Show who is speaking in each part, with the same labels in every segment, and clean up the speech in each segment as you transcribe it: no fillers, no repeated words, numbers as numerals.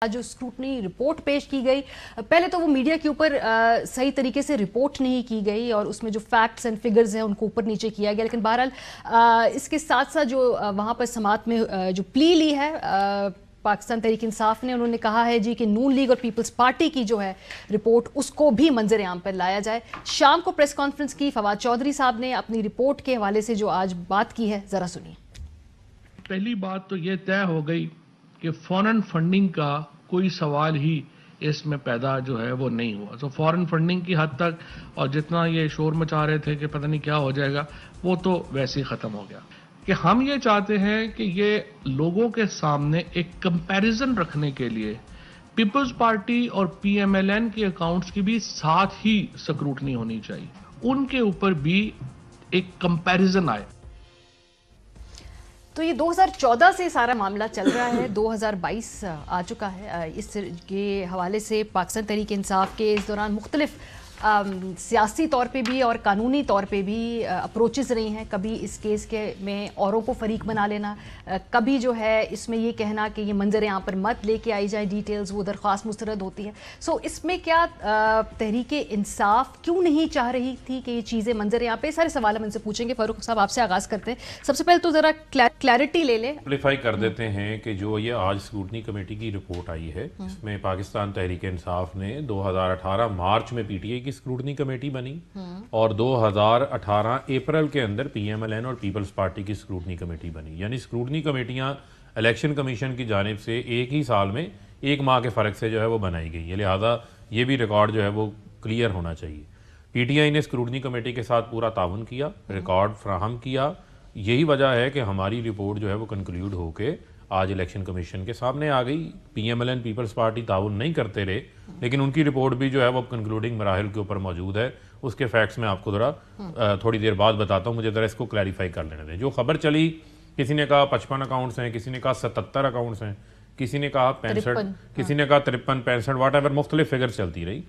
Speaker 1: جو scrutiny report پیش کی گئی، پہلے تو وہ میڈیا کے اوپر صحیح طریقے سے رپورٹ نہیں کی گئی اور اس میں جو فیکٹس اینڈ فگرز ہیں ان کو اوپر نیچے کیا گیا، لیکن بہرحال اس کے ساتھ ساتھ جو وہاں پر سماعت میں جو پلی لی ہے پاکستان تحریک انصاف نے، انہوں نے کہا ہے جی کہ نون لیگ اور پیپلز پارٹی کی جو ہے رپورٹ اس کو بھی منظر عام پر لایا جائے۔ شام کو پریس کانفرنس کی فواد چودھری صاحب نے اپنی رپورٹ کے حوالے سے جو آج بات کی ہے، ذرا سنیے۔
Speaker 2: پہلی بات تو یہ طے ہو گئی کہ فورن فنڈنگ کا کوئی سوال ہی اس میں پیدا جو ہے وہ نہیں ہوا۔ تو فورن فنڈنگ کی حد تک اور جتنا یہ شور مچا رہے تھے کہ پتہ نہیں کیا ہو جائے گا، وہ تو ویسے ہی ختم ہو گیا۔ کہ ہم یہ چاہتے ہیں کہ یہ لوگوں کے سامنے ایک کمپیریزن رکھنے کے لیے پیپلز پارٹی اور پی ایم ایل این کے اکاؤنٹس کی بھی ساتھ ہی سکروٹنی ہونی چاہیے، ان کے اوپر بھی ایک کمپیریزن آئے۔
Speaker 1: تو یہ 2014 سے سارا معاملہ چل رہا ہے، 2022 آ چکا ہے۔ اس کے حوالے سے پاکستان تحریک انصاف کے اس دوران مختلف سیاسی طور پہ بھی اور قانونی طور پہ بھی اپروچز رہی ہیں، کبھی اس کیس کے میں اوروں کو فریق بنا لینا، کبھی جو ہے اس میں یہ کہنا کہ یہ منظر عام پر مت لے کے آئی جائے ڈیٹیلز، وہ درخواست مسترد ہوتی ہے۔ سو اس میں کیا تحریک انصاف کیوں نہیں چاہ رہی تھی کہ یہ چیزیں منظر عام پہ؟ سارے سوال ہم ان سے پوچھیں گے۔ فاروق صاحب آپ سے آغاز کرتے ہیں، سب سے پہلے تو ذرا کلیئرٹی لے لیں،
Speaker 3: کلیریفائی کر دیتے ہیں کہ جو یہ آج اسکروٹنی کمیٹی کی رپورٹ آئی ہے، اس میں پاکستان تحریک انصاف نے 2018 مارچ میں پی ٹی آئی کی اسکروٹنی کمیٹی بنی اور 2018 اپریل کے اندر پی ایم ایل این اور پیپلز پارٹی کی اسکروٹنی کمیٹی بنی۔ یعنی اسکروٹنی کمیٹیاں الیکشن کمیشن کی جانب سے ایک ہی سال میں 1 ماہ کے فرق سے جو ہے وہ بنائی گئی ہے، لہٰذا یہ بھی ریکارڈ جو ہے وہ کلیئر ہونا چاہیے۔ پی ٹی آئی نے اسکروٹنی کمیٹی کے ساتھ پورا تعاون کیا، ریکارڈ فراہم کیا، یہی وجہ ہے کہ ہماری رپورٹ جو ہے وہ کنکلیوڈ ہو کے آج الیکشن کمیشن کے سامنے آ گئی۔ P M L N Peoples Party تعاون نہیں کرتے رہے، لیکن ان کی رپورٹ بھی جو ہے وہ کنکلوڈنگ مراحل کے اوپر موجود ہے۔ اس کے فیکٹس میں آپ کو ذرا تھوڑی دیر بعد بتاتا ہوں، مجھے ذرا اس کو کلیریفائی کر لینے دیں۔ جو خبر چلی، کسی نے کہا 55 اکاؤنٹس ہیں، کسی نے کہا 77 اکاؤنٹس ہیں، کسی نے کہا 65، کسی نے کہا 53، 65، واٹ ایور، مختلف فگر چلتی رہی۔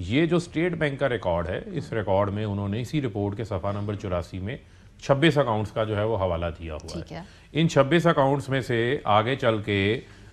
Speaker 3: یہ جو اسٹیٹ بینک کا ریکارڈ ہے، اس ریکارڈ میں انہوں نے اسی رپورٹ کے صفحہ نمبر 84 میں 26 اکاؤنٹس کا جو ہے وہ حوالہ دیا ہوا ہے۔ ان 26 اکاؤنٹس میں سے آگے چل کے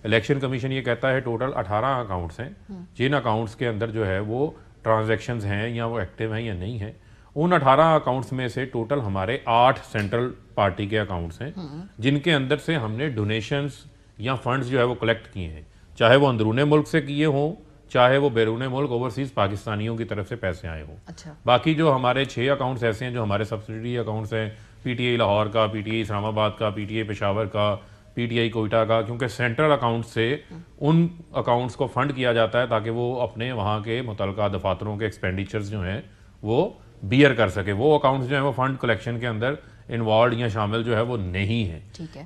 Speaker 3: الیکشن کمیشن یہ کہتا ہے ٹوٹل 18 اکاؤنٹس ہیں، جن اکاؤنٹس کے اندر جو ہے وہ ٹرانزیکشنز ہیں یا وہ ایکٹیو ہیں یا نہیں ہیں۔ ان 18 اکاؤنٹس میں سے ٹوٹل ہمارے 8 سینٹرل پارٹی کے اکاؤنٹس ہیں، جن کے اندر سے ہم نے ڈونیشنز یا فنڈز جو ہے وہ کلیکٹ کیے ہیں، چاہے وہ اندرون ملک سے کیے ہوں، چاہے وہ بیرون ملک اوورسیز پاکستانیوں کی طرف سے پیسے آئے ہوں۔ باقی جو ہمارے 6 اکاؤنٹس ایسے ہیں جو ہمارے سبسڈری اکاؤنٹس ہیں، پی ٹی آئی لاہور کا، پی ٹی آئی اسلام آباد کا، پی ٹی آئی پشاور کا، پی ٹی آئی کوئٹہ کا، کیونکہ سینٹرل اکاؤنٹ سے ان اکاؤنٹس کو فنڈ کیا جاتا ہے تاکہ وہ اپنے وہاں کے متعلقہ دفاتروں کے ایکسپینڈیچرز جو ہیں وہ بیئر کر سکے۔ وہ اکاؤنٹس جو ہیں وہ فنڈ کلیکشن کے اندر انوالوڈ یا شامل جو ہے وہ نہیں ہیں۔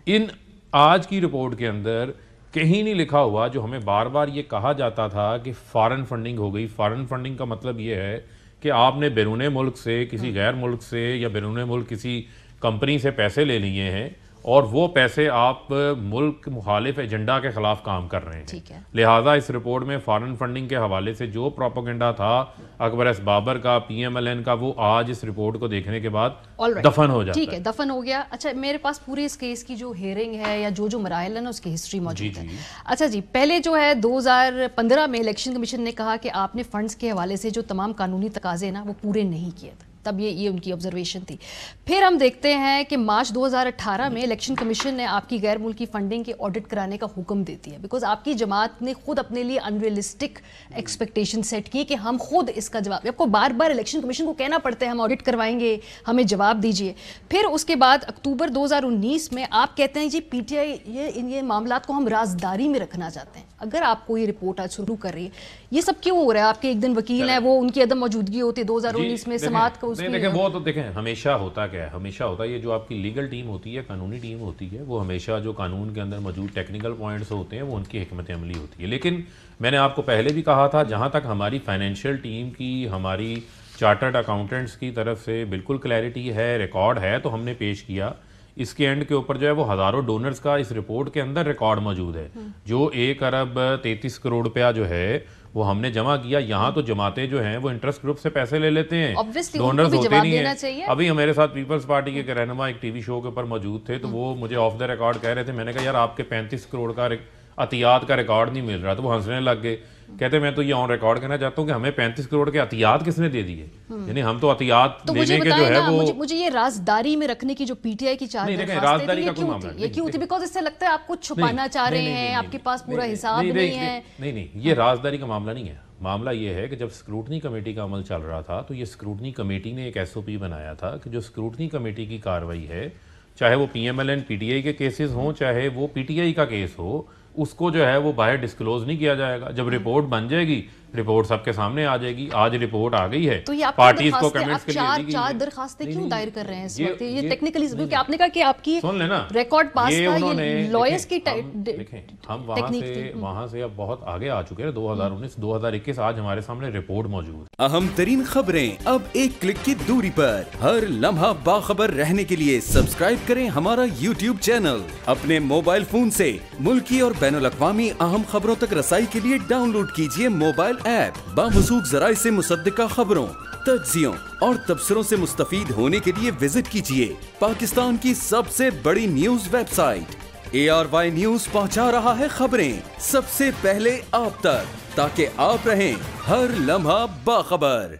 Speaker 3: ان آج کی رپورٹ کے اندر کہیں نہیں لکھا ہوا جو ہمیں بار بار یہ کہا جاتا تھا کہ فارن فنڈنگ ہو گئی۔ فارن فنڈنگ کا مطلب یہ ہے کہ آپ نے بیرون ملک سے، کسی غیر ملک سے یا بیرون ملک کسی کمپنی سے پیسے لے لیے ہیں اور وہ پیسے آپ ملک مخالف ایجنڈا کے خلاف کام کر رہے ہیں۔ لہٰذا اس رپورٹ میں فارن فنڈنگ کے حوالے سے جو پروپیگنڈا تھا اکبر ایس بابر کا، پی ایم ایل این کا، وہ آج اس رپورٹ کو دیکھنے کے بعد دفن ہو جاتا ہے۔
Speaker 1: ٹھیک ہے، دفن ہو گیا۔ اچھا، میرے پاس پوری اس کیس کی جو ہیئرنگ ہے یا جو مراحل ہے نا، اس کی ہسٹری موجود ہے۔ اچھا جی، پہلے جو ہے 2015 میں الیکشن کمیشن نے کہا کہ آپ نے فنڈز کے حوالے سے جو تمام قانونی تقاضے نا وہ پورے نہیں کیے تھے، تب یہ ان کی آبزرویشن تھی۔ پھر ہم دیکھتے ہیں کہ مارچ 2018 میں الیکشن کمیشن نے آپ کی غیر ملکی فنڈنگ کے آڈٹ کرانے کا حکم دیتی ہے، بیکاز آپ کی جماعت نے خود اپنے لیے انریلسٹک ایکسپیکٹیشن سیٹ کی کہ ہم خود اس کا جواب، آپ کو بار بار الیکشن کمیشن کو کہنا پڑتا ہے ہم آڈٹ کروائیں گے، ہمیں جواب دیجیے۔ پھر اس کے بعد اکتوبر 2019 میں آپ کہتے ہیں جی پی ٹی آئی یہ معاملات کو ہم رازداری میں رکھنا چاہتے ہیں۔ اگر آپ کو یہ رپورٹ آج شروع کر رہی ہے، یہ سب کیوں ہو رہا ہے؟ آپ کے ایک دن وکیل ہیں، وہ ان کی عدم موجودگی ہوتی ہے 2019 میں سماعت کو۔
Speaker 3: دیکھیں وہ تو دیکھیں ہمیشہ ہوتا کیا ہے، ہمیشہ ہوتا ہے یہ جو آپ کی لیگل ٹیم ہوتی ہے، قانونی ٹیم ہوتی ہے، وہ ہمیشہ جو قانون کے اندر موجود ٹیکنیکل پوائنٹس ہوتے ہیں وہ ان کی حکمت عملی ہوتی ہے۔ لیکن میں نے آپ کو پہلے بھی کہا تھا، جہاں تک ہماری فائنینشیل ٹیم کی، ہماری چارٹرڈ اکاؤنٹنٹس کی طرف سے بالکل کلیئرٹی ہے، ریکارڈ ہے تو ہم نے پیش کیا۔ اس کے اینڈ کے اوپر جو ہے وہ ہزاروں ڈونرز کا اس رپورٹ کے اندر ریکارڈ موجود ہے۔ جو 1 ارب 33 کروڑ روپیہ جو ہے وہ ہم نے جمع کیا۔ یہاں تو جماعتیں جو ہیں وہ انٹرسٹ گروپ سے پیسے لے لیتے ہیں، ڈونرز ہوتے نہیں ہیں۔ ابھی میرے ساتھ پیپلز پارٹی کے رہنما ایک ٹی وی شو کے اوپر موجود تھے، تو وہ مجھے آف دا ریکارڈ کہہ رہے تھے، میں نے کہا یار آپ کے 35 کروڑ کا عطیات کا ریکارڈ نہیں مل رہا تو وہ ہنسنے لگ گئے. کہتے میں تو یہ آن ریکارڈ کہنا چاہتا ہوں کہ ہمیں 35 کروڑ کے عطیات کس نے دے دیے, یعنی ہم تو عطیات دینے کے جو ہے وہ
Speaker 1: مجھے یہ رازداری میں رکھنے کی جو پی ٹی آئی کی چار
Speaker 3: رازداری کا کوئی معاملہ
Speaker 1: یہ کیوں تھی؟ بیکاز اس سے لگتا ہے آپ کچھ چھپانا چاہ رہے ہیں, آپ کے پاس پورا حساب نہیں ہے.
Speaker 3: نہیں, یہ رازداری کا معاملہ نہیں ہے. معاملہ یہ ہے کہ جب اسکروٹنی کمیٹی کا عمل چل رہا تھا تو یہ اسکروٹنی کمیٹی نے ایک ایس او پی بنایا تھا کہ جو اسکروٹنی کمیٹی کی کارروائی ہے, چاہے وہ P M L N P T I کے کیسز ہوں چاہے وہ پی ٹی آئی کا کیس ہو, اس کو جو ہے وہ باہر ڈسکلوز نہیں کیا جائے گا. جب رپورٹ بن جائے گی, رپورٹ سب کے سامنے آ جائے گی. آج رپورٹ آ گئی ہے, پارٹیز کو کمنٹس کے لیے
Speaker 1: چار درخواستیں کیوں دائر کر رہے ہیں اس وقت؟ یہ ٹیکنیکلی کیونکہ آپ نے کہا کہ آپ کی ریکارڈ پاس تھا, یہ لائرز کی
Speaker 3: دیکھیں ہم وہاں سے اب بہت آگے آ چکے ہیں. 2019 2021 آج ہمارے سامنے رپورٹ موجود.
Speaker 4: اہم ترین خبریں اب ایک کلک کی دوری پر. ہر لمحہ باخبر رہنے کے لیے سبسکرائب کریں ہمارا یوٹیوب چینل. اپنے موبائل فون سے ملکی اور بین الاقوامی اہم خبروں تک رسائی کے لیے ڈاؤن لوڈ کیجیے موبائل ایپ. باموثوق ذرائع سے مصدقہ خبروں, تجزیوں اور تبصروں سے مستفید ہونے کے لیے وزٹ کیجیے پاکستان کی سب سے بڑی news website. ARY news پہنچا رہا ہے خبریں سب سے پہلے آپ تک, تاکہ آپ رہیں ہر لمحہ باخبر.